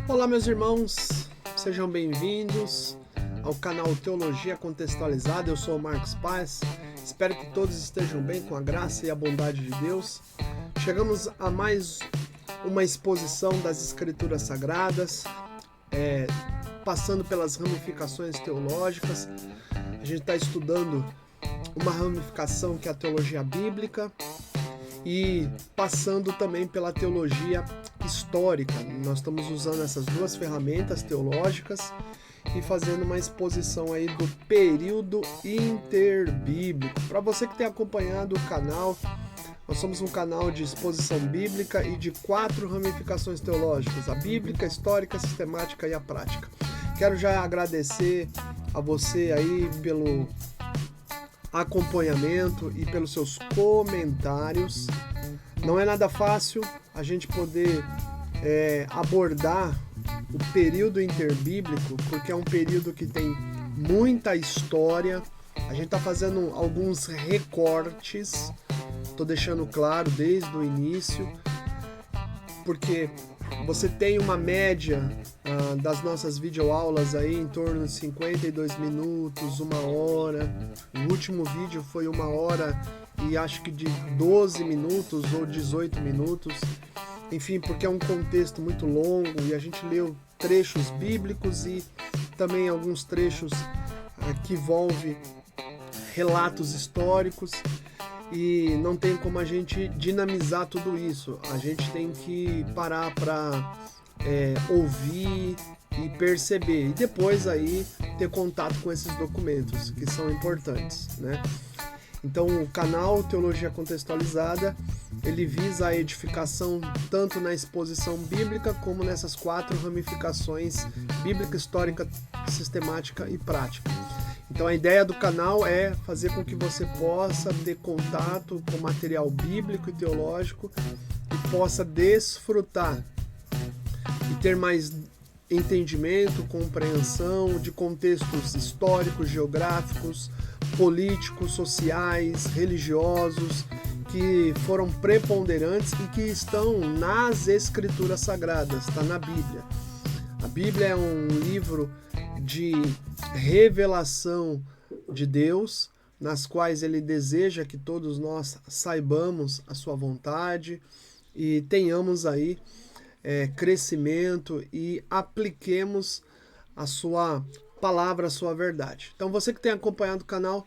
Olá, meus irmãos, sejam bem-vindos ao canal Teologia Contextualizada. Eu sou o Marcos Paz, espero que todos estejam bem com a graça e a bondade de Deus. Chegamos a mais uma exposição das Escrituras Sagradas, passando pelas ramificações teológicas. A gente está estudando uma ramificação que é a teologia bíblica e passando também pela teologia histórica. Nós estamos usando essas duas ferramentas teológicas e fazendo uma exposição aí do período interbíblico. Para você que tem acompanhado o canal, nós somos um canal de exposição bíblica e de 4 ramificações teológicas: a bíblica, a histórica, a sistemática e a prática. Quero já agradecer a você aí pelo acompanhamento e pelos seus comentários. Não é nada fácil a gente poder abordar o período interbíblico, porque é um período que tem muita história. A gente está fazendo alguns recortes, estou deixando claro desde o início, porque você tem uma média das nossas videoaulas aí em torno de 52 minutos, 1 hora. O último vídeo foi 1 hora e acho que de 12 minutos ou 18 minutos. Enfim, porque é um contexto muito longo e a gente leu trechos bíblicos e também alguns trechos que envolvem relatos históricos. E não tem como a gente dinamizar tudo isso. A gente tem que parar para ouvir e perceber. E depois aí ter contato com esses documentos, que são importantes, né? Então o canal Teologia Contextualizada, ele visa a edificação tanto na exposição bíblica como nessas 4 ramificações: bíblica, histórica, sistemática e prática. Então a ideia do canal é fazer com que você possa ter contato com material bíblico e teológico e possa desfrutar e ter mais entendimento, compreensão de contextos históricos, geográficos, políticos, sociais, religiosos, que foram preponderantes e que estão nas Escrituras Sagradas, está na Bíblia. A Bíblia é um livro de revelação de Deus, nas quais ele deseja que todos nós saibamos a sua vontade e tenhamos aí crescimento e apliquemos a sua palavra, a sua verdade. Então você que tem acompanhado o canal,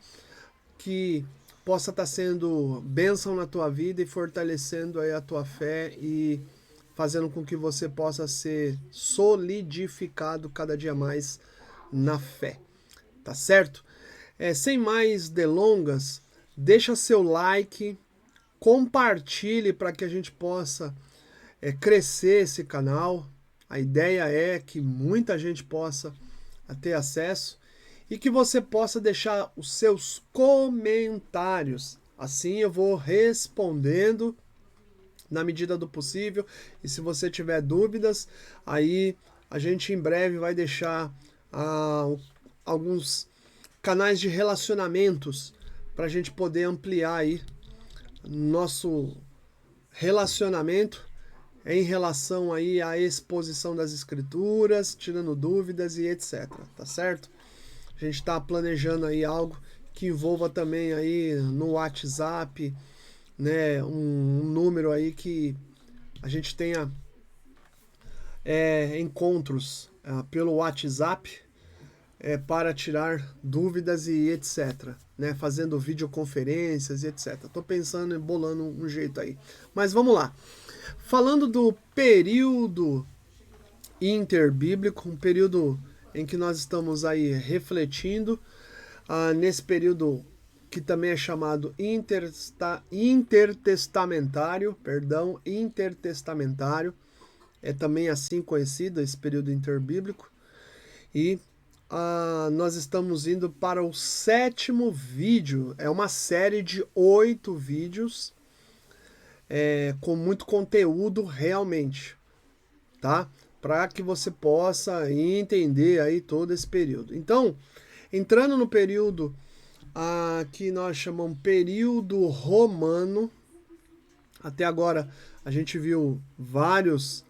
que possa estar sendo bênção na tua vida e fortalecendo aí a tua fé e fazendo com que você possa ser solidificado cada dia mais na fé, tá certo? Sem mais delongas, deixa seu like, compartilhe para que a gente possa crescer esse canal. A ideia é que muita gente possa ter acesso e que você possa deixar os seus comentários. Assim eu vou respondendo na medida do possível, e se você tiver dúvidas, aí a gente em breve vai deixar alguns canais de relacionamentos para a gente poder ampliar aí nosso relacionamento em relação aí à exposição das Escrituras, tirando dúvidas e etc, tá certo? A gente está planejando aí algo que envolva também aí no WhatsApp, né, um número aí que a gente tenha encontros pelo WhatsApp para tirar dúvidas e etc, né, fazendo videoconferências e etc. Estou pensando em bolando um jeito aí. Mas vamos lá. Falando do período interbíblico, um período em que nós estamos aí refletindo, nesse período que também é chamado intertestamentário, é também assim conhecido esse período interbíblico, e nós estamos indo para o 7º vídeo. É uma série de 8 vídeos com muito conteúdo realmente, tá? para que você possa entender aí todo esse período. Então, entrando no período que nós chamamos período romano, até agora a gente viu vários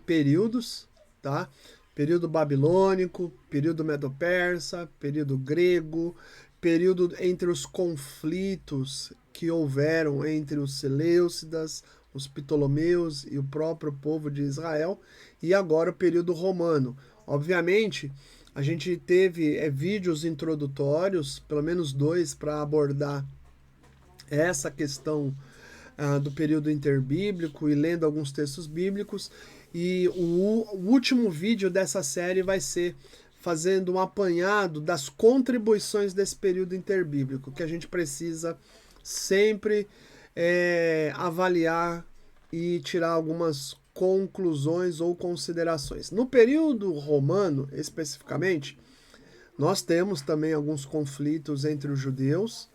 períodos, tá? Período babilônico, período medo-persa, período grego, período entre os conflitos que houveram entre os seleucidas, os ptolomeus e o próprio povo de Israel, e agora o período romano. Obviamente, a gente teve vídeos introdutórios, pelo menos 2, para abordar essa questão do período interbíblico e lendo alguns textos bíblicos. E o último vídeo dessa série vai ser fazendo um apanhado das contribuições desse período interbíblico, que a gente precisa sempre avaliar e tirar algumas conclusões ou considerações. No período romano, especificamente, nós temos também alguns conflitos entre os judeus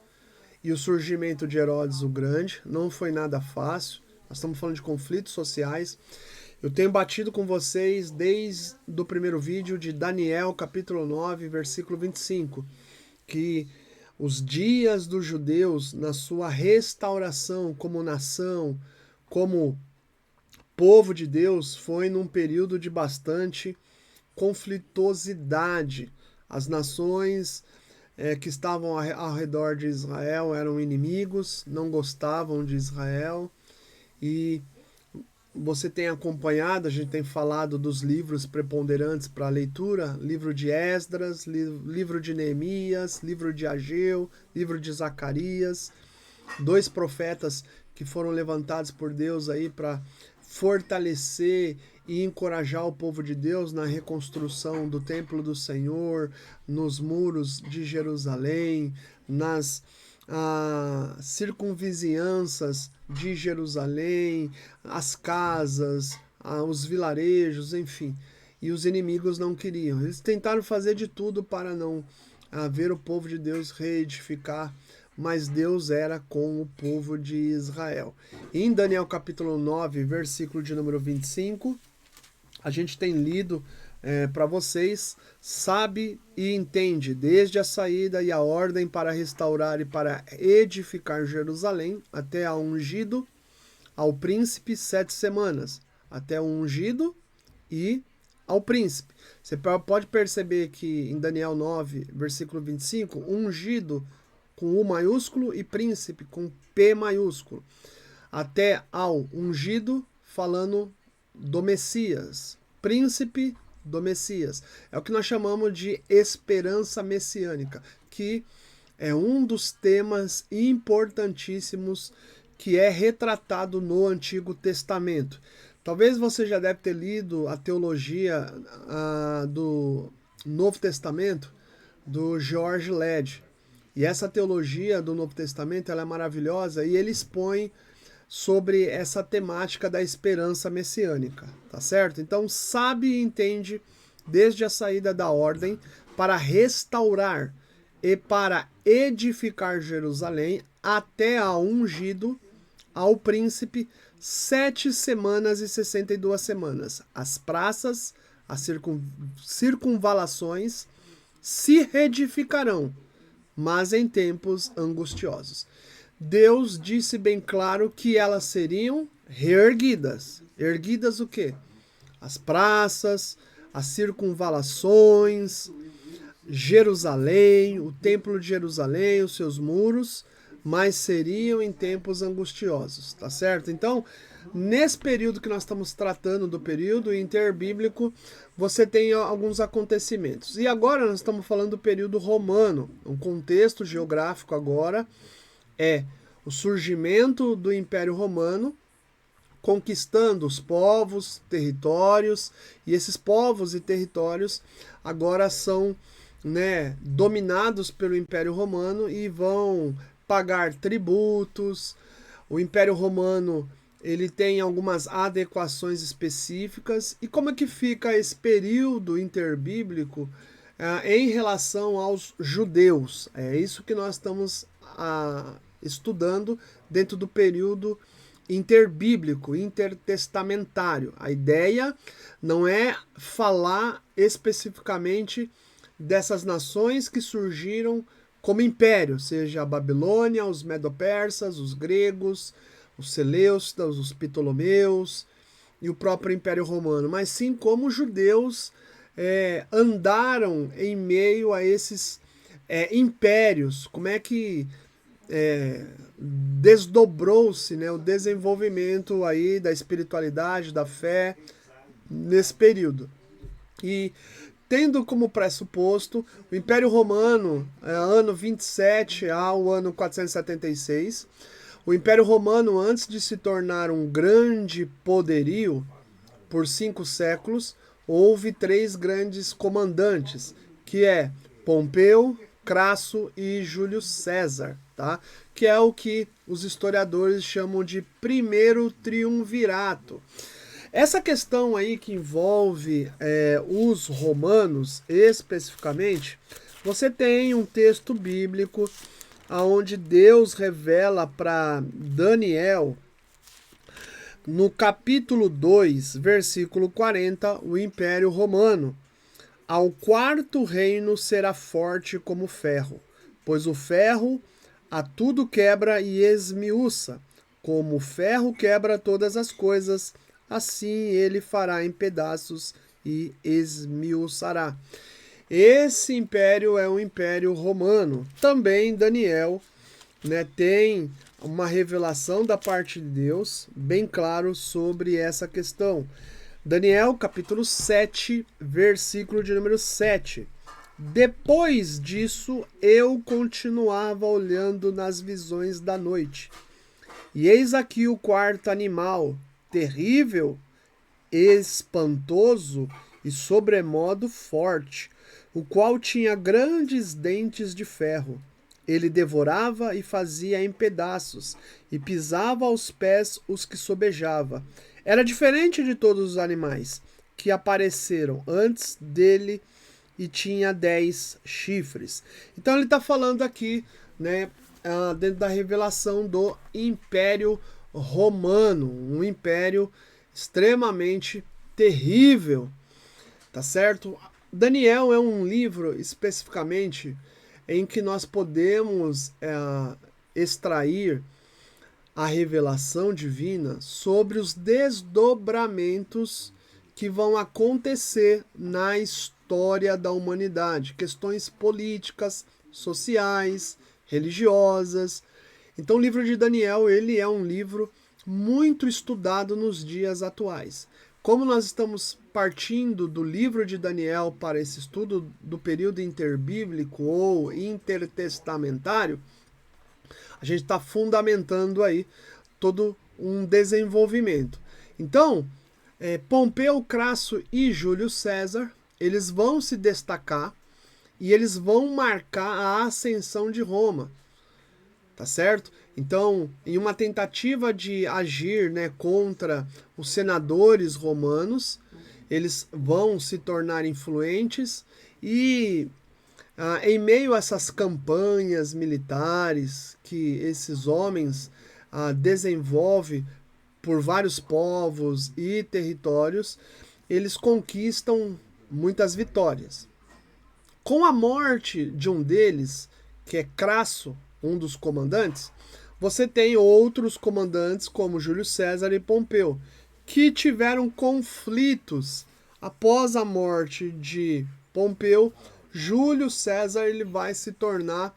e o surgimento de Herodes o Grande. Não foi nada fácil, nós estamos falando de conflitos sociais. Eu tenho batido com vocês desde o primeiro vídeo de Daniel, capítulo 9, versículo 25, que os dias dos judeus na sua restauração como nação, como povo de Deus, foi num período de bastante conflitosidade. As nações que estavam ao redor de Israel eram inimigos, não gostavam de Israel, e você tem acompanhado, a gente tem falado dos livros preponderantes para a leitura, livro de Esdras, livro de Neemias, livro de Ageu, livro de Zacarias, 2 profetas que foram levantados por Deus aí para fortalecer e encorajar o povo de Deus na reconstrução do templo do Senhor, nos muros de Jerusalém, nas circunvizinhanças de Jerusalém, as casas, os vilarejos, enfim. E os inimigos não queriam. Eles tentaram fazer de tudo para não ver o povo de Deus reedificar, mas Deus era com o povo de Israel. Em Daniel capítulo 9, versículo de número 25, a gente tem lido para vocês: sabe e entende desde a saída e a ordem para restaurar e para edificar Jerusalém até a ungido ao príncipe 7 semanas, até o ungido e ao príncipe. Você pode perceber que em Daniel 9, versículo 25, ungido com U maiúsculo e príncipe com P maiúsculo, até ao ungido falando do Messias, príncipe do Messias. É o que nós chamamos de esperança messiânica, que é um dos temas importantíssimos que é retratado no Antigo Testamento. Talvez você já deve ter lido a teologia do Novo Testamento do George Led. E essa teologia do Novo Testamento ela é maravilhosa e ele expõe sobre essa temática da esperança messiânica, tá certo? Então, sabe e entende desde a saída da ordem para restaurar e para edificar Jerusalém até a ungido ao príncipe 7 semanas e 62 semanas. As praças, as circunvalações se reedificarão, mas em tempos angustiosos. Deus disse bem claro que elas seriam reerguidas. Erguidas o quê? As praças, as circunvalações, Jerusalém, o templo de Jerusalém, os seus muros, mas seriam em tempos angustiosos, tá certo? Então, nesse período que nós estamos tratando do período interbíblico, você tem alguns acontecimentos. E agora nós estamos falando do período romano. O contexto geográfico agora é o surgimento do Império Romano, conquistando os povos, territórios, e esses povos e territórios agora são dominados pelo Império Romano e vão pagar tributos. O Império Romano ele tem algumas adequações específicas. E como é que fica esse período interbíblico em relação aos judeus? É isso que nós estamos estudando dentro do período interbíblico, intertestamentário. A ideia não é falar especificamente dessas nações que surgiram como império, seja a Babilônia, os Medo-Persas, os gregos, os Seleucidas, os Ptolomeus e o próprio Império Romano, mas sim como os judeus andaram em meio a esses impérios, como é que desdobrou-se, né, o desenvolvimento aí da espiritualidade, da fé nesse período. E tendo como pressuposto o Império Romano, ano 27 ao ano 476, o Império Romano, antes de se tornar um grande poderio por 5 séculos, houve 3 grandes comandantes, que é Pompeu, Crasso e Júlio César, tá? Que é o que os historiadores chamam de primeiro triunvirato. Essa questão aí que envolve os romanos especificamente, você tem um texto bíblico onde Deus revela para Daniel, no capítulo 2, versículo 40, o Império Romano. Ao quarto reino será forte como ferro, pois o ferro a tudo quebra e esmiuça. Como o ferro quebra todas as coisas, assim ele fará em pedaços e esmiuçará. Esse império é o Império Romano. Também Daniel, né, tem uma revelação da parte de Deus bem claro sobre essa questão. Daniel, capítulo 7, versículo de número 7. Depois disso, eu continuava olhando nas visões da noite. E eis aqui o quarto animal, terrível, espantoso e sobremodo forte, o qual tinha grandes dentes de ferro. Ele devorava e fazia em pedaços, e pisava aos pés os que sobejava. Era diferente de todos os animais que apareceram antes dele e tinha 10 chifres. Então ele está falando aqui, né, dentro da revelação do Império Romano, um império extremamente terrível, tá certo? Daniel é um livro especificamente em que nós podemos extrair a revelação divina sobre os desdobramentos que vão acontecer na história da humanidade, questões políticas, sociais, religiosas. Então o livro de Daniel, ele é um livro muito estudado nos dias atuais. Como nós estamos partindo do livro de Daniel para esse estudo do período interbíblico ou intertestamentário, a gente está fundamentando aí todo um desenvolvimento. Então, Pompeu, Crasso e Júlio César, eles vão se destacar e eles vão marcar a ascensão de Roma, tá certo? Então, em uma tentativa de agir, né, contra os senadores romanos, eles vão se tornar influentes e em meio a essas campanhas militares que esses homens desenvolvem por vários povos e territórios, eles conquistam muitas vitórias. Com a morte de um deles, que é Crasso, um dos comandantes, você tem outros comandantes como Júlio César e Pompeu, que tiveram conflitos. Após a morte de Pompeu, Júlio César ele vai se tornar,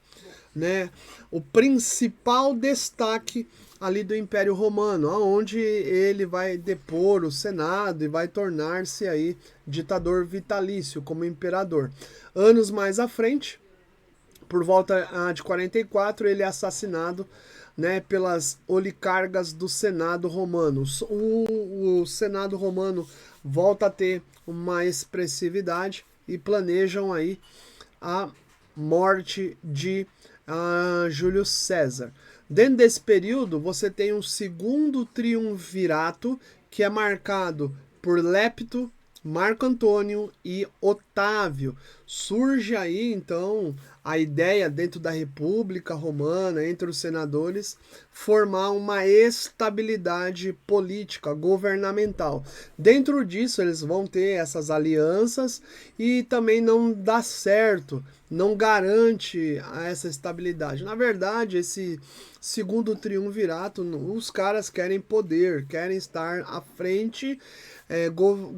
né, o principal destaque ali do Império Romano, onde ele vai depor o Senado e vai tornar-se aí ditador vitalício como imperador. Anos mais à frente, por volta de 44, ele é assassinado, né, pelas oligarcas do Senado romano. O Senado romano volta a ter uma expressividade e planejam aí a morte de Júlio César. Dentro desse período, você tem um segundo triunvirato, que é marcado por Lepto, Marco Antônio e Otávio. Surge aí, então, a ideia dentro da República Romana, entre os senadores, formar uma estabilidade política, governamental. Dentro disso, eles vão ter essas alianças e também não dá certo, não garante essa estabilidade. Na verdade, esse segundo triunvirato, os caras querem poder, querem estar à frente,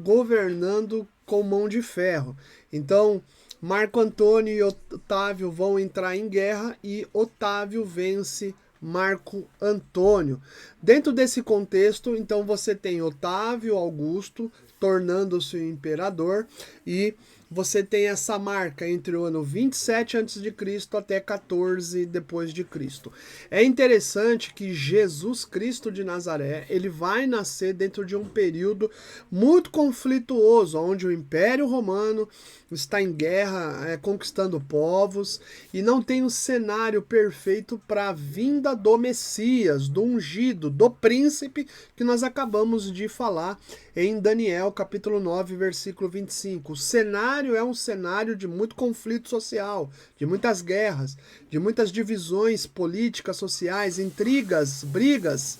governando com mão de ferro. Então, Marco Antônio e Otávio vão entrar em guerra e Otávio vence Marco Antônio. Dentro desse contexto, então você tem Otávio Augusto tornando-se imperador e você tem essa marca entre o ano 27 a.C. até 14 depois de Cristo. É interessante que Jesus Cristo de Nazaré, ele vai nascer dentro de um período muito conflituoso, onde o Império Romano está em guerra, conquistando povos, e não tem um cenário perfeito para a vinda do Messias, do ungido, do príncipe, que nós acabamos de falar em Daniel, capítulo 9, versículo 25. O cenário é um cenário de muito conflito social, de muitas guerras, de muitas divisões políticas, sociais, intrigas, brigas.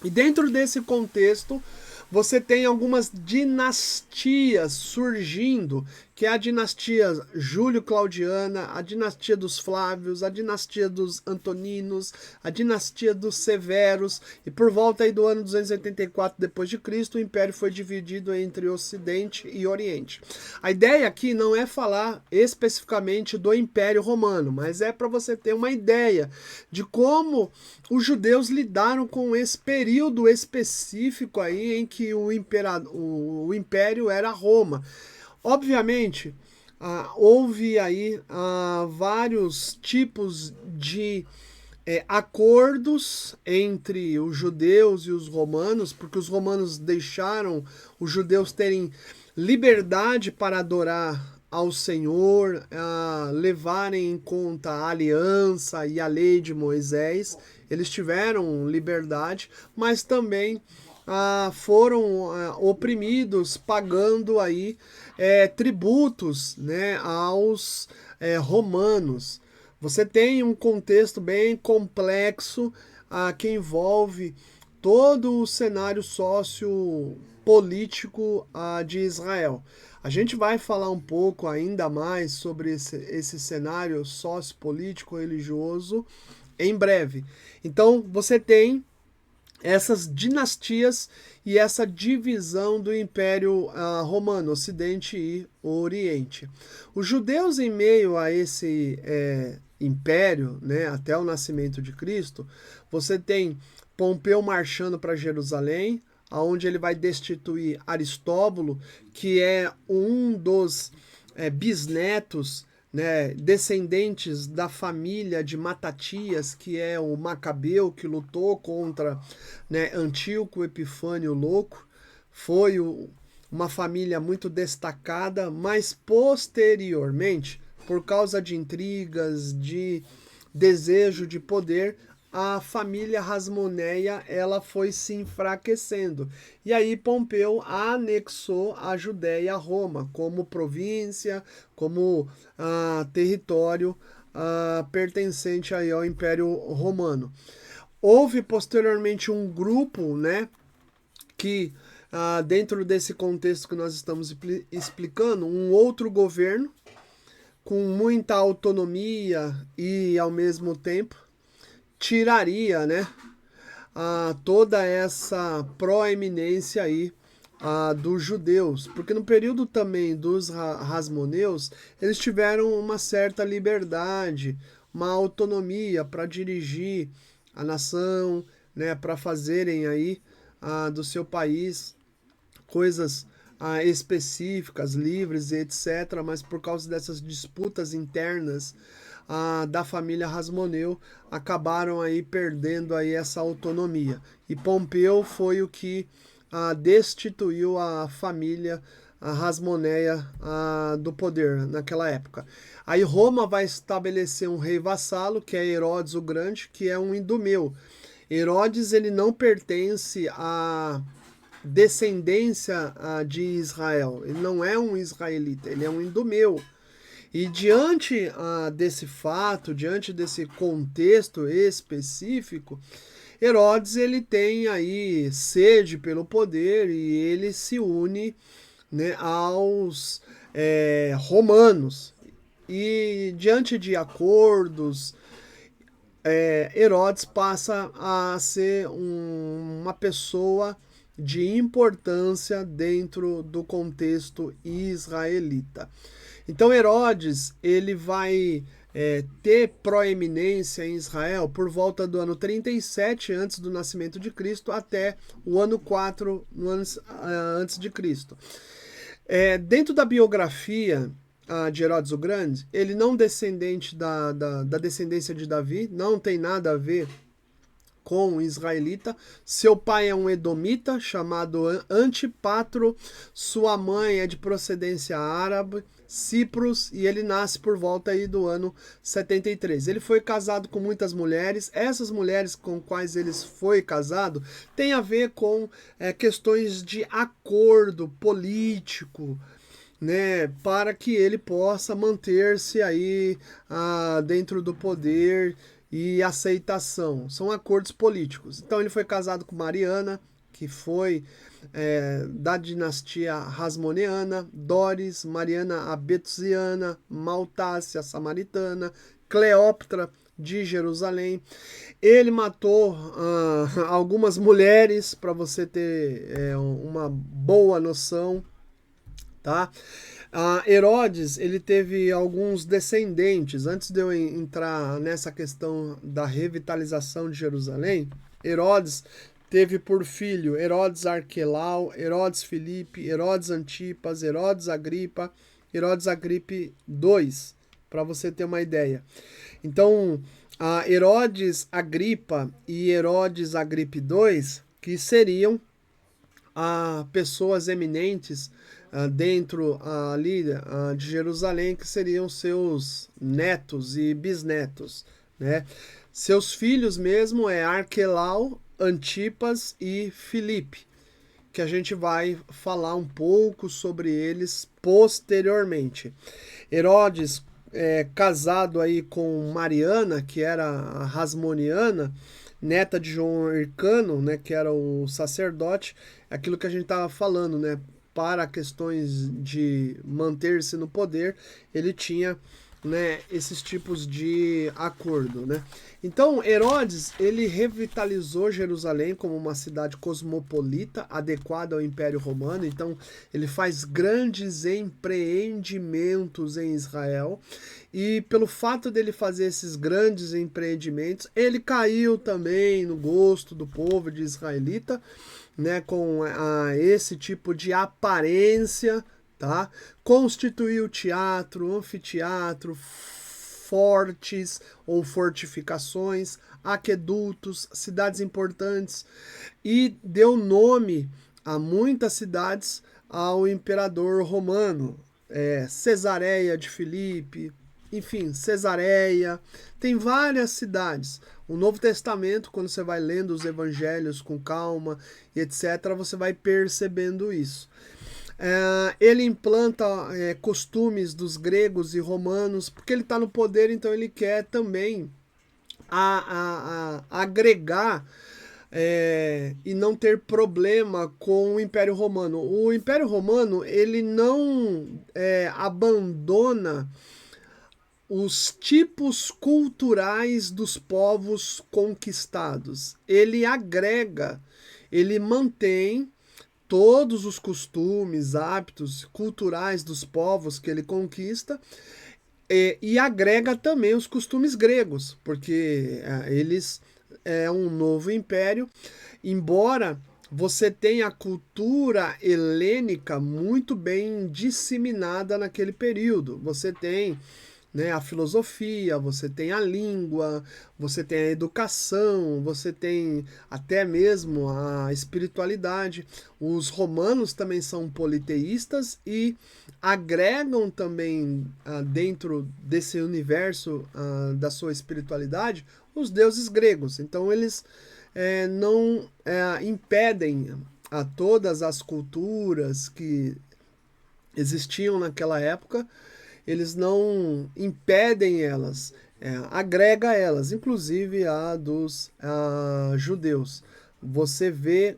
E dentro desse contexto, você tem algumas dinastias surgindo, que é a dinastia Júlio-Claudiana, a dinastia dos Flávios, a dinastia dos Antoninos, a dinastia dos Severos, e por volta aí do ano 284 depois de Cristo, o império foi dividido entre Ocidente e Oriente. A ideia aqui não é falar especificamente do Império Romano, mas é para você ter uma ideia de como os judeus lidaram com esse período específico aí em que o império era Roma. Obviamente, houve aí vários tipos de acordos entre os judeus e os romanos, porque os romanos deixaram os judeus terem liberdade para adorar ao Senhor, levarem em conta a aliança e a lei de Moisés. Eles tiveram liberdade, mas também foram oprimidos, pagando aí tributos, né, aos romanos. Você tem um contexto bem complexo que envolve todo o cenário sociopolítico de Israel. A gente vai falar um pouco ainda mais sobre esse cenário sociopolítico religioso em breve. Então, você tem essas dinastias e essa divisão do Império Romano, Ocidente e Oriente. Os judeus, em meio a esse império, né, até o nascimento de Cristo, você tem Pompeu marchando para Jerusalém, onde ele vai destituir Aristóbulo, que é um dos bisnetos, né, descendentes da família de Matatias, que é o Macabeu, que lutou contra, né, Antíoco Epifânio Louco. Foi uma família muito destacada, mas posteriormente, por causa de intrigas, de desejo de poder, a família Hasmoneia ela foi se enfraquecendo. E aí Pompeu anexou a Judéia a Roma como província, como território pertencente aí ao Império Romano. Houve posteriormente um grupo, né, que dentro desse contexto que nós estamos explicando, um outro governo com muita autonomia e ao mesmo tempo tiraria, né, toda essa proeminência aí dos judeus, porque no período também dos Hasmoneus, eles tiveram uma certa liberdade, uma autonomia para dirigir a nação, né, para fazerem aí do seu país coisas específicas, livres e etc., mas por causa dessas disputas internas da família Hasmoneu, acabaram aí perdendo aí essa autonomia. E Pompeu foi o que destituiu a família Hasmoneia do poder naquela época. Aí Roma vai estabelecer um rei vassalo, que é Herodes o Grande, que é um idumeu. Herodes ele não pertence à descendência de Israel. Ele não é um israelita, ele é um idumeu. E diante desse fato, diante desse contexto específico, Herodes ele tem aí sede pelo poder e ele se une, né, aos romanos. E diante de acordos, Herodes passa a ser uma pessoa de importância dentro do contexto israelita. Então Herodes ele vai ter proeminência em Israel por volta do ano 37 antes do nascimento de Cristo até o ano 4 antes de Cristo. Dentro da biografia de Herodes o Grande, ele não descendente da descendência de Davi, não tem nada a ver com um israelita. Seu pai é um edomita chamado Antipatro, sua mãe é de procedência árabe, Cipros, e ele nasce por volta aí do ano 73. Ele foi casado com muitas mulheres. Essas mulheres com quais ele foi casado tem a ver com questões de acordo político, né, para que ele possa manter-se aí dentro do poder e aceitação. São acordos políticos. Então ele foi casado com Mariana, que foi da dinastia Hasmoneana, Doris, Mariana a Betusiana, Maltácia a Samaritana, Cleópatra de Jerusalém. Ele matou algumas mulheres, para você ter uma boa noção, tá? Herodes ele teve alguns descendentes. Antes de eu entrar nessa questão da revitalização de Jerusalém, Herodes teve por filho Herodes Arquelau, Herodes Filipe, Herodes Antipas, Herodes Agripa, Herodes Agripe II, para você ter uma ideia. Então, Herodes Agripa e Herodes Agripe II, que seriam pessoas eminentes dentro ali de Jerusalém, que seriam seus netos e bisnetos, né? Seus filhos mesmo Arquelau, Antipas e Filipe, que a gente vai falar um pouco sobre eles posteriormente. Herodes casado aí com Mariana, que era a Hasmoniana, neta de João Hircano, né, que era o sacerdote, aquilo que a gente estava falando, né, para questões de manter-se no poder, ele tinha, né, esses tipos de acordo, né? Então Herodes ele revitalizou Jerusalém como uma cidade cosmopolita adequada ao Império Romano. Então ele faz grandes empreendimentos em Israel, e pelo fato dele fazer esses grandes empreendimentos, ele caiu também no gosto do povo de israelita, né, com esse tipo de aparência, tá? Constituiu teatro, anfiteatro, fortes ou fortificações, aquedutos, cidades importantes, e deu nome a muitas cidades ao imperador romano. Cesareia de Filipe, enfim, Cesareia, tem várias cidades. O Novo Testamento, quando você vai lendo os evangelhos com calma e etc., você vai percebendo isso. Ele implanta costumes dos gregos e romanos, porque ele está no poder, então ele quer também agregar e não ter problema com o Império Romano. O Império Romano ele não abandona os tipos culturais dos povos conquistados. Ele agrega, ele mantém todos os costumes, hábitos culturais dos povos que ele conquista, e agrega também os costumes gregos, porque eles um novo império, embora você tenha a cultura helênica muito bem disseminada naquele período. Você tem, né, a filosofia, você tem a língua, você tem a educação, você tem até mesmo a espiritualidade. Os romanos também são politeístas e agregam também dentro desse universo da sua espiritualidade os deuses gregos. Então eles não impedem a todas as culturas que existiam naquela época, eles não impedem elas, agrega elas, inclusive a dos judeus. Você vê,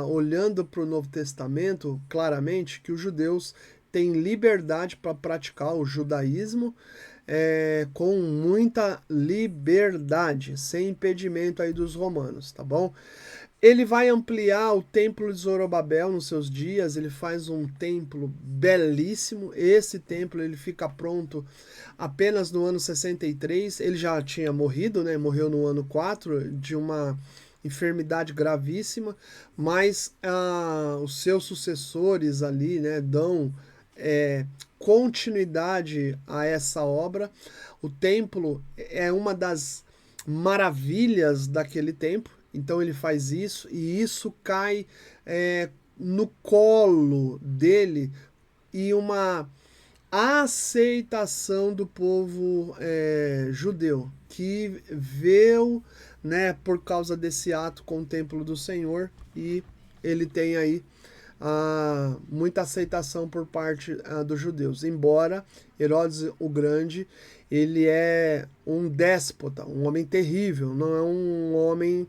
olhando para o Novo Testamento, claramente que os judeus têm liberdade para praticar o judaísmo com muita liberdade, sem impedimento aí dos romanos, tá bom? Ele vai ampliar o templo de Zorobabel nos seus dias, ele faz um templo belíssimo. Esse templo ele fica pronto apenas no ano 63. Ele já tinha morrido, né? Morreu no ano 4 de uma enfermidade gravíssima, mas os seus sucessores ali, né, dão continuidade a essa obra. O templo é uma das maravilhas daquele tempo. Então ele faz isso e isso cai no colo dele e uma aceitação do povo judeu que veio, né, por causa desse ato com o templo do Senhor, e ele tem aí muita aceitação por parte dos judeus. Embora Herodes o Grande, ele é um déspota, um homem terrível, não é um homem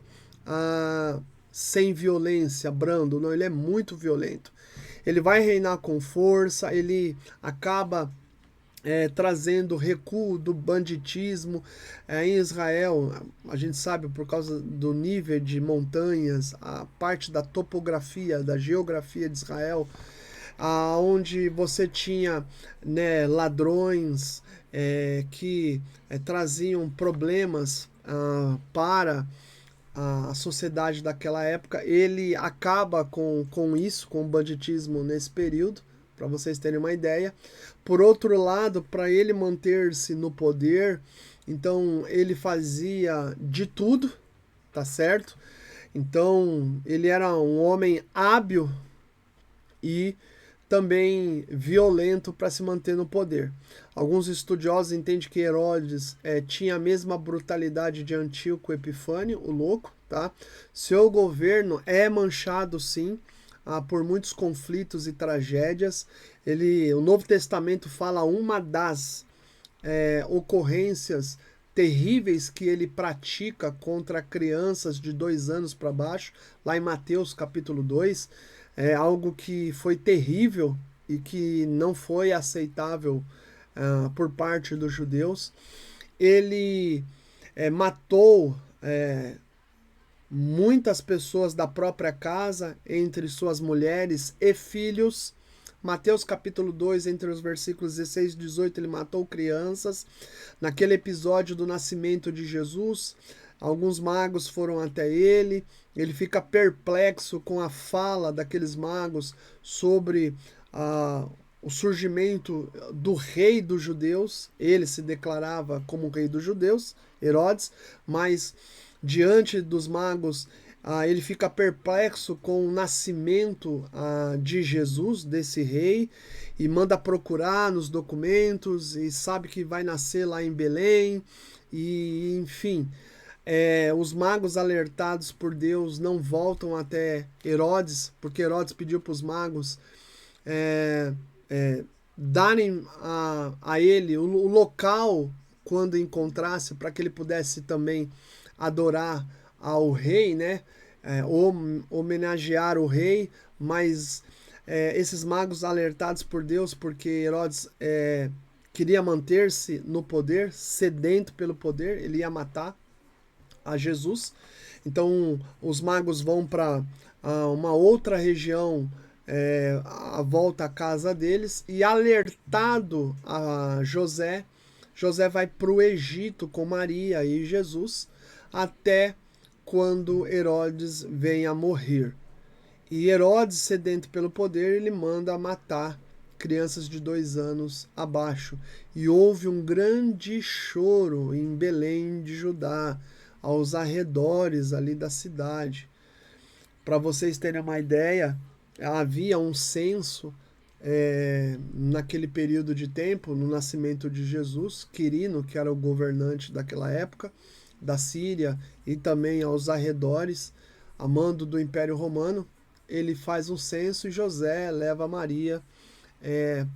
sem violência, brando, não, ele é muito violento. Ele vai reinar com força, ele acaba trazendo recuo do banditismo em Israel. A gente sabe, por causa do nível de montanhas, a parte da topografia, da geografia de Israel, onde você tinha, né, ladrões que traziam problemas para a sociedade daquela época. Ele acaba com isso, com o banditismo nesse período, para vocês terem uma ideia. Por outro lado, para ele manter-se no poder, então ele fazia de tudo, tá certo? Então ele era um homem hábil e também violento para se manter no poder. Alguns estudiosos entendem que Herodes tinha a mesma brutalidade de Antíoco Epifânio, o louco, tá? Seu governo é manchado, sim, por muitos conflitos e tragédias. O Novo Testamento fala uma das ocorrências terríveis que ele pratica contra crianças de 2 anos para baixo, lá em Mateus capítulo 2, é algo que foi terrível e que não foi aceitável por parte dos judeus. Ele matou muitas pessoas da própria casa, entre suas mulheres e filhos. Mateus capítulo 2, entre os versículos 16 e 18, ele matou crianças. Naquele episódio do nascimento de Jesus, alguns magos foram até ele, ele fica perplexo com a fala daqueles magos sobre o surgimento do rei dos judeus. Ele se declarava como rei dos judeus, Herodes, mas diante dos magos, ele fica perplexo com o nascimento de Jesus, desse rei, e manda procurar nos documentos e sabe que vai nascer lá em Belém, e enfim, os magos alertados por Deus não voltam até Herodes, porque Herodes pediu para os magos darem a ele o local quando encontrasse, para que ele pudesse também adorar ao rei, né? Homenagear o rei, mas esses magos alertados por Deus, porque Herodes queria manter-se no poder, sedento pelo poder, ele ia matar a Jesus. Então os magos vão para uma outra região à volta à casa deles, e alertado a José vai para o Egito com Maria e Jesus, até quando Herodes vem a morrer. E Herodes, sedento pelo poder, ele manda matar crianças de 2 anos abaixo. E houve um grande choro em Belém de Judá, aos arredores ali da cidade. Para vocês terem uma ideia, havia um censo naquele período de tempo, no nascimento de Jesus. Quirino, que era o governante daquela época, da Síria, e também aos arredores, a mando do Império Romano, ele faz um censo e José leva Maria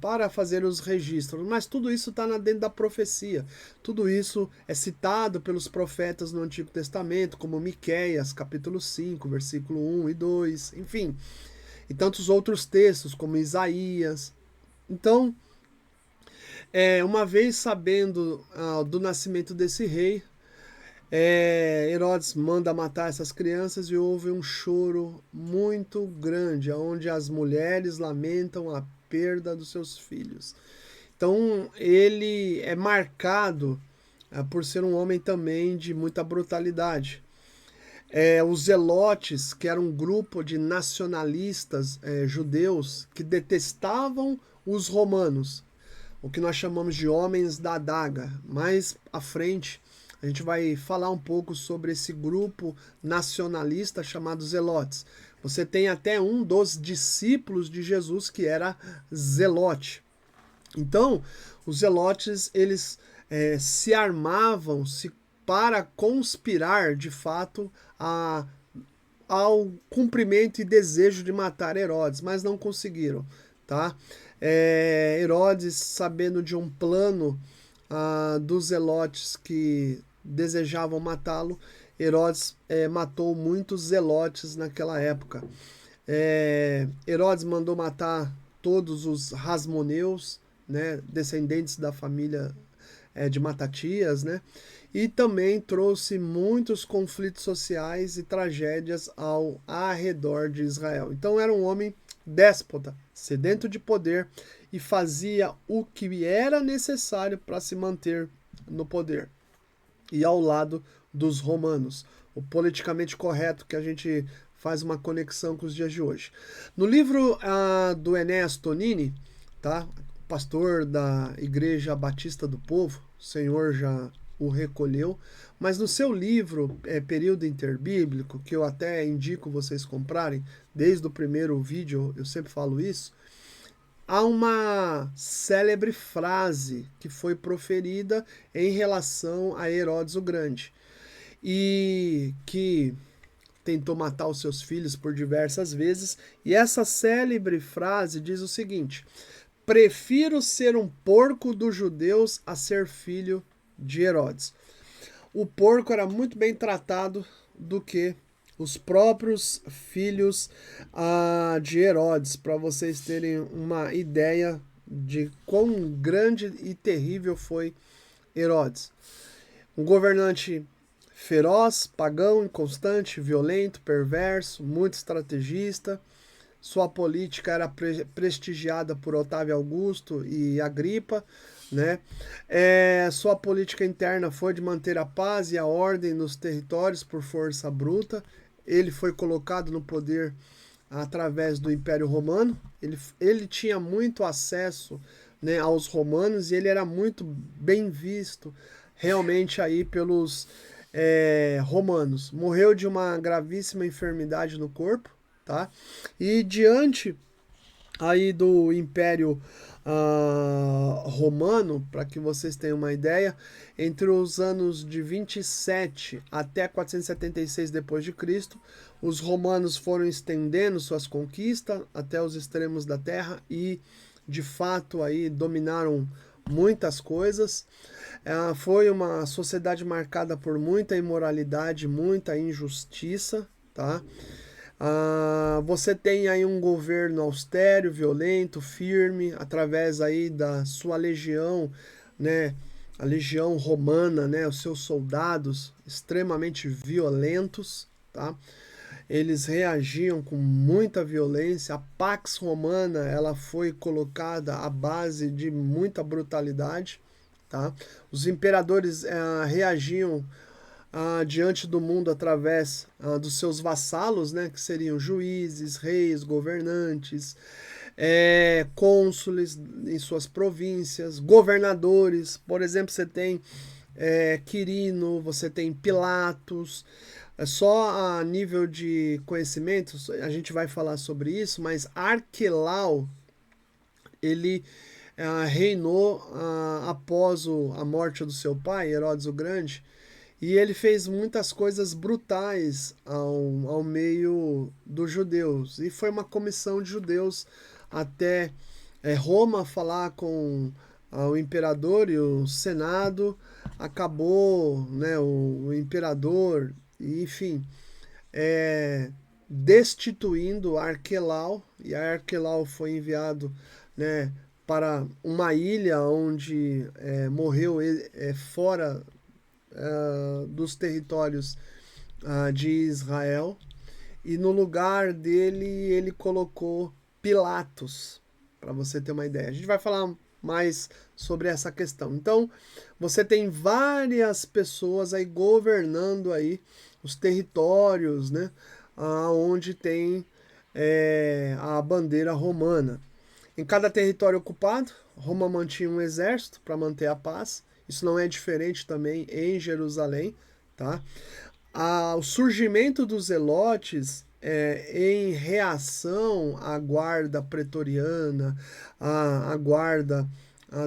para fazer os registros. Mas tudo isso está dentro da profecia. Tudo isso é citado pelos profetas no Antigo Testamento, como Miqueias, capítulo 5, versículo 1 e 2, enfim. E tantos outros textos, como Isaías. Então, uma vez sabendo do nascimento desse rei, Herodes manda matar essas crianças e houve um choro muito grande, onde as mulheres lamentam a perda dos seus filhos. Então ele é marcado por ser um homem também de muita brutalidade. Os zelotes, que era um grupo de nacionalistas judeus que detestavam os romanos, o que nós chamamos de homens da adaga. Mais à frente, a gente vai falar um pouco sobre esse grupo nacionalista chamado Zelotes. Você tem até um dos discípulos de Jesus que era zelote. Então, os zelotes, eles se armavam para conspirar, de fato, ao cumprimento e desejo de matar Herodes, mas não conseguiram, tá? Herodes, sabendo de um plano dos zelotes que desejavam matá-lo, Herodes matou muitos zelotes naquela época. Herodes mandou matar todos os Hasmoneus, né, descendentes da família de Matatias, né, e também trouxe muitos conflitos sociais e tragédias ao arredor de Israel. Então era um homem déspota, sedento de poder, e fazia o que era necessário para se manter no poder. E ao lado dos romanos, o politicamente correto, que a gente faz uma conexão com os dias de hoje. No livro do Enéas Tonini, tá? Pastor da Igreja Batista do Povo, o Senhor já o recolheu, mas no seu livro Período Interbíblico, que eu até indico vocês comprarem, desde o primeiro vídeo eu sempre falo isso, há uma célebre frase que foi proferida em relação a Herodes o Grande, e que tentou matar os seus filhos por diversas vezes, e essa célebre frase diz o seguinte: prefiro ser um porco dos judeus a ser filho de Herodes. O porco era muito bem tratado do que os próprios filhos de Herodes, para vocês terem uma ideia de quão grande e terrível foi Herodes. Um governante feroz, pagão, inconstante, violento, perverso, muito estrategista. Sua política era prestigiada por Otávio Augusto e Agripa, né? Sua política interna foi de manter a paz e a ordem nos territórios por força bruta. Ele foi colocado no poder através do Império Romano. Ele tinha muito acesso, né, aos romanos, e ele era muito bem visto realmente aí pelos romanos. Morreu de uma gravíssima enfermidade no corpo, tá? E diante aí do Império Romano, para que vocês tenham uma ideia, entre os anos de 27 até 476 depois de Cristo, os romanos foram estendendo suas conquistas até os extremos da terra e, de fato, aí dominaram muitas coisas. Foi uma sociedade marcada por muita imoralidade, muita injustiça, tá? Você tem aí um governo austero, violento, firme, através aí da sua legião, né? A legião romana, né? Os seus soldados extremamente violentos, tá? Eles reagiam com muita violência. A Pax Romana, ela foi colocada à base de muita brutalidade, tá? Os imperadores reagiam diante do mundo através dos seus vassalos, né, que seriam juízes, reis, governantes, cônsules em suas províncias, governadores. Por exemplo, você tem Quirino, você tem Pilatos. Só a nível de conhecimentos, a gente vai falar sobre isso, mas Arquelau, ele reinou após a morte do seu pai, Herodes o Grande, e ele fez muitas coisas brutais ao meio dos judeus. E foi uma comissão de judeus até Roma falar com o imperador e o senado. Acabou, né, o imperador, enfim, é, destituindo Arquelau, e Arquelau foi enviado, né, para uma ilha onde morreu fora dos territórios de Israel, e no lugar dele ele colocou Pilatos, para você ter uma ideia. A gente vai falar mais sobre essa questão. Então, você tem várias pessoas aí governando aí os territórios, né, onde tem a bandeira romana. Em cada território ocupado, Roma mantinha um exército para manter a paz. Isso não é diferente também em Jerusalém, tá? O surgimento dos zelotes em reação à guarda pretoriana, à guarda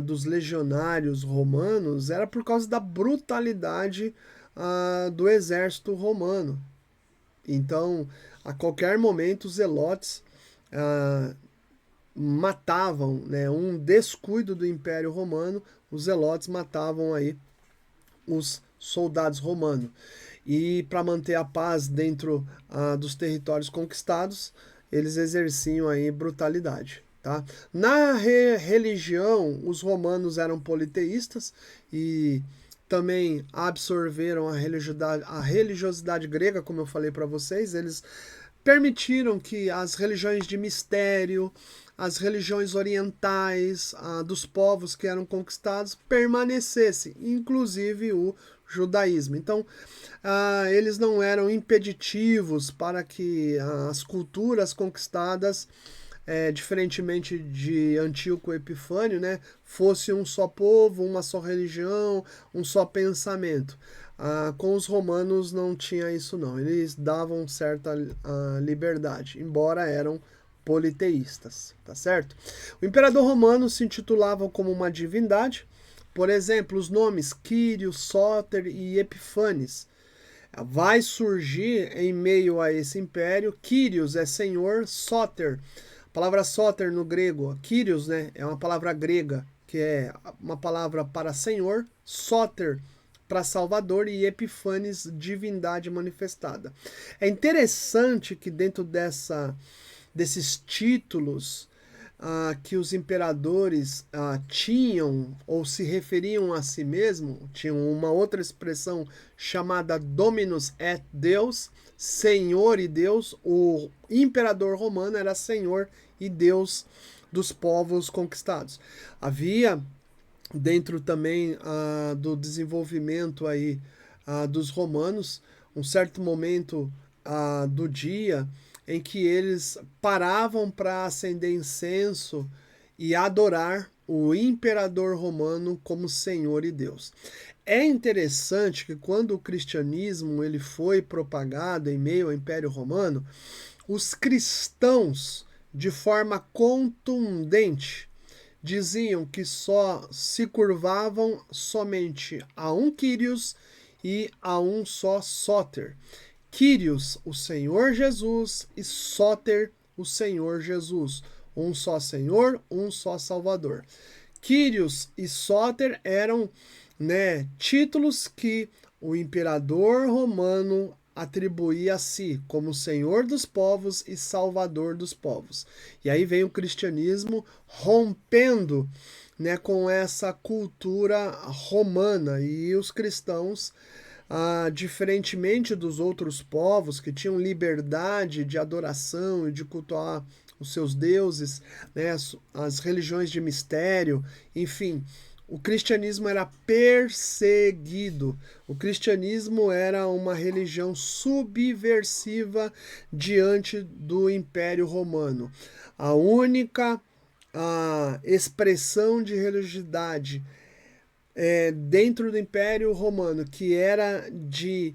dos legionários romanos, era por causa da brutalidade do exército romano. Então, a qualquer momento, os zelotes matavam, né, um descuido do Império Romano, os zelotes matavam aí os soldados romanos. E para manter a paz dentro dos territórios conquistados, eles exerciam aí brutalidade. Tá? Na religião, os romanos eram politeístas e também absorveram a religiosidade grega, como eu falei para vocês. Eles permitiram que as religiões de mistério, as religiões orientais dos povos que eram conquistados permanecessem, inclusive o judaísmo. Então, eles não eram impeditivos para que as culturas conquistadas, diferentemente de Antíoco Epifânio, né, fosse um só povo, uma só religião, um só pensamento. Com os romanos não tinha isso não, eles davam certa liberdade, embora eram politeístas, tá certo? O imperador romano se intitulava como uma divindade, por exemplo, os nomes Quírio, Sóter e Epifanes vai surgir em meio a esse império. Kyrios é senhor, Sóter, a palavra Sóter no grego, Kyrios, né, é uma palavra grega, que é uma palavra para senhor, Sóter para Salvador e Epifanes, divindade manifestada. É interessante que dentro desses títulos que os imperadores tinham ou se referiam a si mesmos, tinham uma outra expressão chamada Dominus et Deus, Senhor e Deus. O imperador romano era Senhor e Deus dos povos conquistados. Havia dentro também do desenvolvimento aí dos romanos, um certo momento do dia em que eles paravam para acender incenso e adorar o imperador romano como Senhor e Deus. É interessante que quando o cristianismo ele foi propagado em meio ao Império Romano, os cristãos, de forma contundente, diziam que só se curvavam somente a um Kyrios e a um só Sóter. Kyrios, o Senhor Jesus, e Sóter, o Senhor Jesus. Um só Senhor, um só Salvador. Kyrios e Sóter eram, né, títulos que o imperador romano atribuía a si como Senhor dos povos e Salvador dos povos. E aí vem o cristianismo rompendo, né, com essa cultura romana, e os cristãos, diferentemente dos outros povos que tinham liberdade de adoração e de cultuar os seus deuses, né, as religiões de mistério, enfim, o cristianismo era perseguido. O cristianismo era uma religião subversiva diante do Império Romano. A única expressão de religiosidade dentro do Império Romano que era de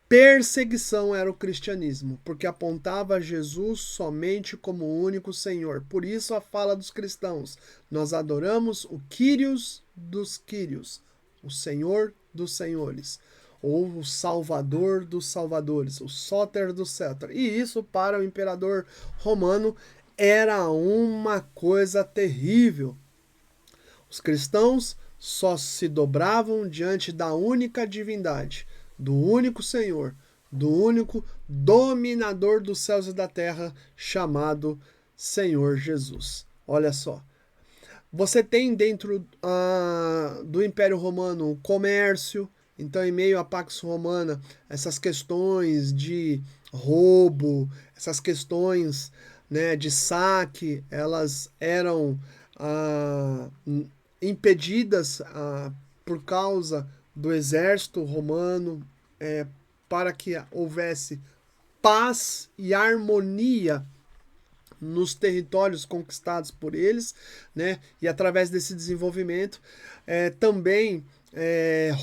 perseguição era o cristianismo, porque apontava a Jesus somente como o único Senhor. Por isso a fala dos cristãos: nós adoramos o Kyrios dos Kyrios, o Senhor dos senhores. ou o salvador dos salvadores, o Soter do Céter. E isso para o imperador romano era uma coisa terrível. Os cristãos só se dobravam diante da única divindade, do único Senhor, do único dominador dos céus e da terra, chamado Senhor Jesus. Olha só. Você tem dentro do Império Romano o comércio, então, em meio à Pax Romana, essas questões de roubo, essas questões, né, de saque, elas eram impedidas por causa do exército romano, para que houvesse paz e harmonia nos territórios conquistados por eles, né? E através desse desenvolvimento, também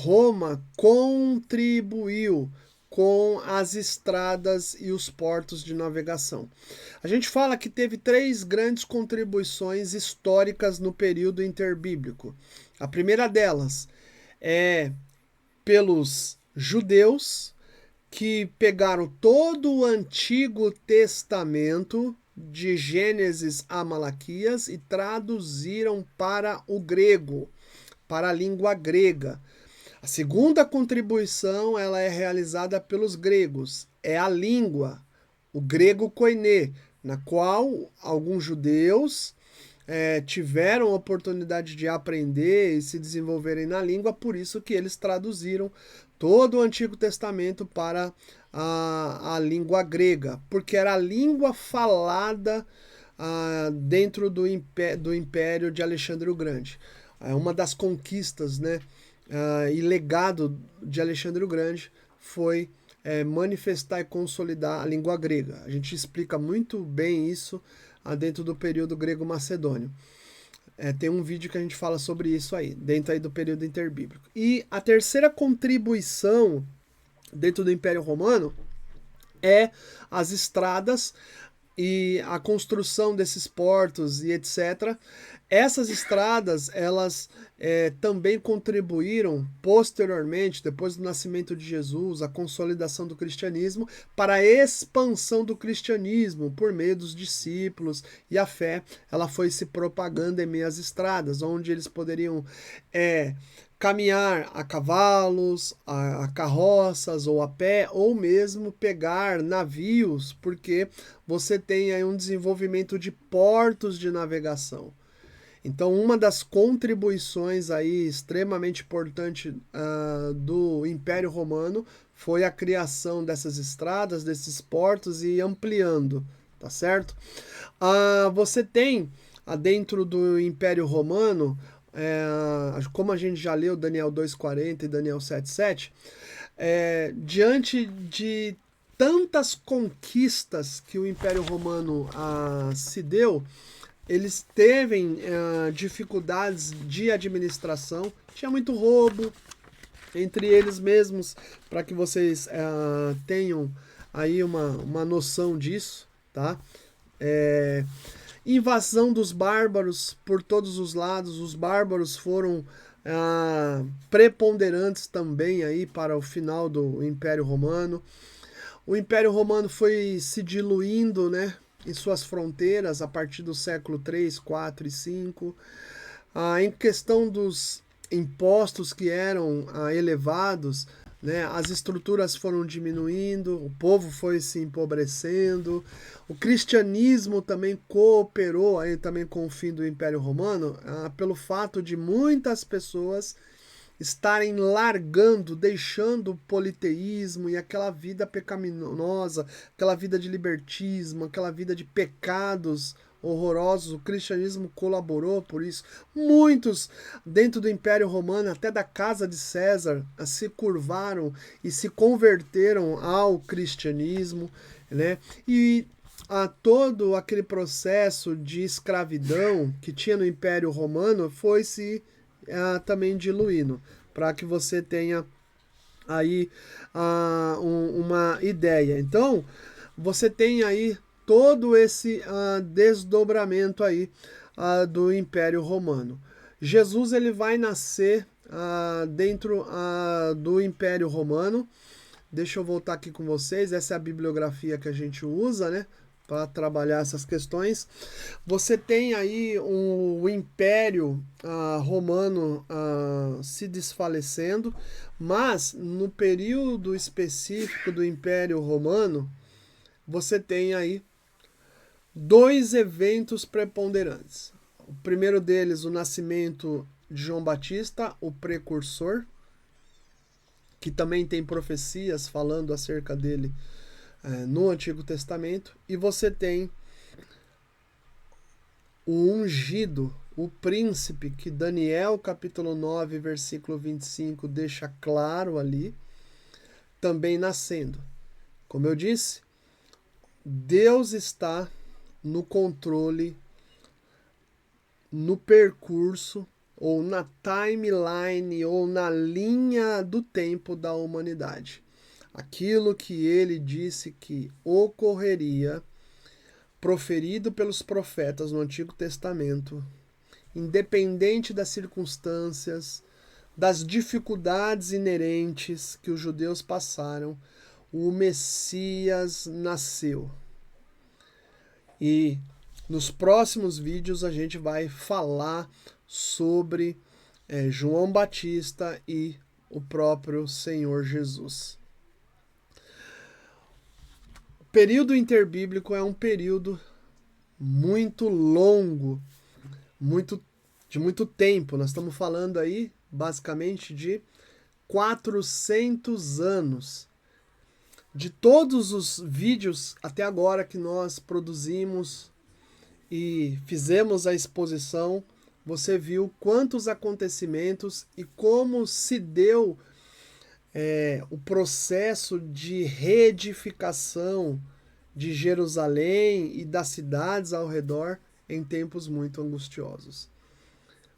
Roma contribuiu com as estradas e os portos de navegação. A gente fala que teve 3 grandes contribuições históricas no período interbíblico. A primeira delas é pelos judeus, que pegaram todo o Antigo Testamento, de Gênesis a Malaquias, e traduziram para o grego, para a língua grega. A segunda contribuição, ela é realizada pelos gregos, é a língua, o grego koiné, na qual alguns judeus tiveram a oportunidade de aprender e se desenvolverem na língua, por isso que eles traduziram todo o Antigo Testamento para a língua grega, porque era a língua falada dentro do Império de Alexandre o Grande. Uma das conquistas, né, e legado de Alexandre o Grande foi manifestar e consolidar a língua grega. A gente explica muito bem isso dentro do período grego-macedônio. Tem um vídeo que a gente fala sobre isso aí, dentro aí do período interbíblico. E a terceira contribuição dentro do Império Romano é as estradas e a construção desses portos e etc. Essas estradas, elas também contribuíram posteriormente, depois do nascimento de Jesus, a consolidação do cristianismo, para a expansão do cristianismo por meio dos discípulos, e a fé ela foi se propagando em meio às estradas, onde eles poderiam caminhar a cavalos, a carroças ou a pé, ou mesmo pegar navios, porque você tem aí um desenvolvimento de portos de navegação. Então, uma das contribuições aí extremamente importante do Império Romano foi a criação dessas estradas, desses portos e ampliando, tá certo? Você tem dentro do Império Romano, como a gente já leu Daniel 2,40 e Daniel 7,7, diante de tantas conquistas que o Império Romano se deu, eles teve dificuldades de administração, tinha muito roubo entre eles mesmos, para que vocês tenham aí uma noção disso, tá? Invasão dos bárbaros por todos os lados, os bárbaros foram preponderantes também aí para o final do Império Romano. O Império Romano foi se diluindo, né, em suas fronteiras a partir do século 3, 4 e 5. Em questão dos impostos que eram elevados, né, as estruturas foram diminuindo, o povo foi se empobrecendo, o cristianismo também cooperou aí também com o fim do Império Romano, pelo fato de muitas pessoas estarem largando, deixando o politeísmo e aquela vida pecaminosa, aquela vida de libertismo, aquela vida de pecados horrorosos. O cristianismo colaborou por isso. Muitos dentro do Império Romano, até da casa de César, se curvaram e se converteram ao cristianismo, né? E todo aquele processo de escravidão que tinha no Império Romano foi se também diluindo, para que você tenha aí uma ideia. Então, você tem aí todo esse desdobramento aí do Império Romano. Jesus ele vai nascer dentro do Império Romano. Deixa eu voltar aqui com vocês. Essa é a bibliografia que a gente usa, né, para trabalhar essas questões. Você tem aí o Império Romano se desfalecendo, mas no período específico do Império Romano, você tem aí dois eventos preponderantes. O primeiro deles, o nascimento de João Batista, o precursor, que também tem profecias falando acerca dele no Antigo Testamento. E você tem o ungido, o príncipe, que Daniel capítulo 9, versículo 25 deixa claro ali, também nascendo. Como eu disse, Deus está no controle, no percurso, ou na timeline, ou na linha do tempo da humanidade. Aquilo que ele disse que ocorreria, proferido pelos profetas no Antigo Testamento, independente das circunstâncias, das dificuldades inerentes que os judeus passaram, o Messias nasceu. E nos próximos vídeos a gente vai falar sobre João Batista e o próprio Senhor Jesus. O período interbíblico é um período muito longo, de muito tempo. Nós estamos falando aí basicamente de 400 anos. De todos os vídeos até agora que nós produzimos e fizemos a exposição, você viu quantos acontecimentos e como se deu o processo de reedificação de Jerusalém e das cidades ao redor em tempos muito angustiosos.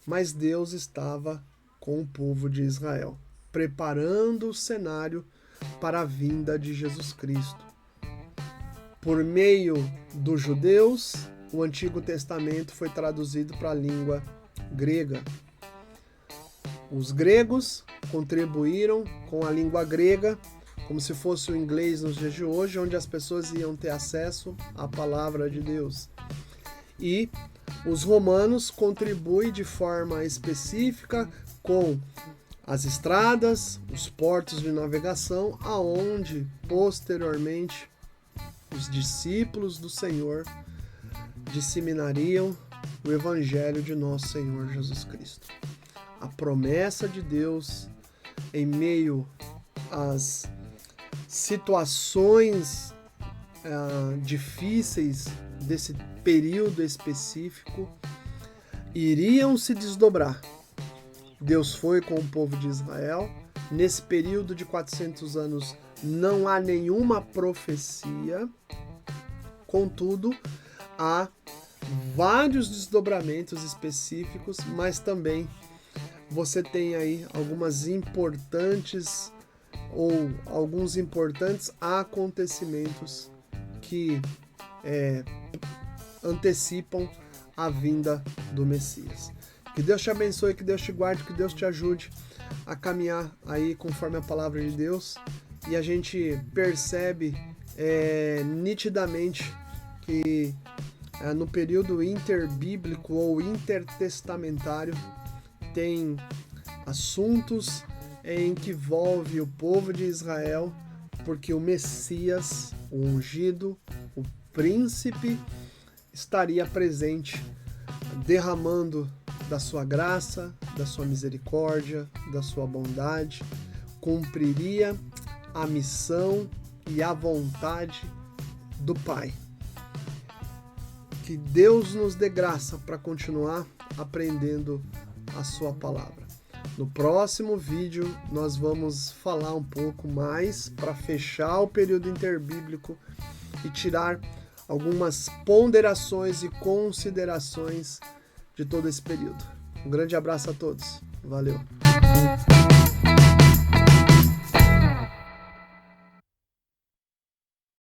Mas Deus estava com o povo de Israel, preparando o cenário para a vinda de Jesus Cristo. Por meio dos judeus, o Antigo Testamento foi traduzido para a língua grega. Os gregos contribuíram com a língua grega, como se fosse o inglês nos dias de hoje, onde as pessoas iam ter acesso à palavra de Deus. E os romanos contribuem de forma específica com as estradas, os portos de navegação, aonde posteriormente os discípulos do Senhor disseminariam o Evangelho de nosso Senhor Jesus Cristo. A promessa de Deus em meio às situações difíceis desse período específico iriam se desdobrar. Deus foi com o povo de Israel. Nesse período de 400 anos não há nenhuma profecia, contudo, há vários desdobramentos específicos, mas também você tem aí alguns importantes acontecimentos que antecipam a vinda do Messias. Que Deus te abençoe, que Deus te guarde, que Deus te ajude a caminhar aí conforme a palavra de Deus. E a gente percebe nitidamente que no período interbíblico ou intertestamentário tem assuntos em que envolve o povo de Israel, porque o Messias, o ungido, o príncipe, estaria presente, derramando da sua graça, da sua misericórdia, da sua bondade, cumpriria a missão e a vontade do Pai. Que Deus nos dê graça para continuar aprendendo a sua palavra. No próximo vídeo nós vamos falar um pouco mais para fechar o período interbíblico e tirar algumas ponderações e considerações de todo esse período. Um grande abraço a todos. Valeu!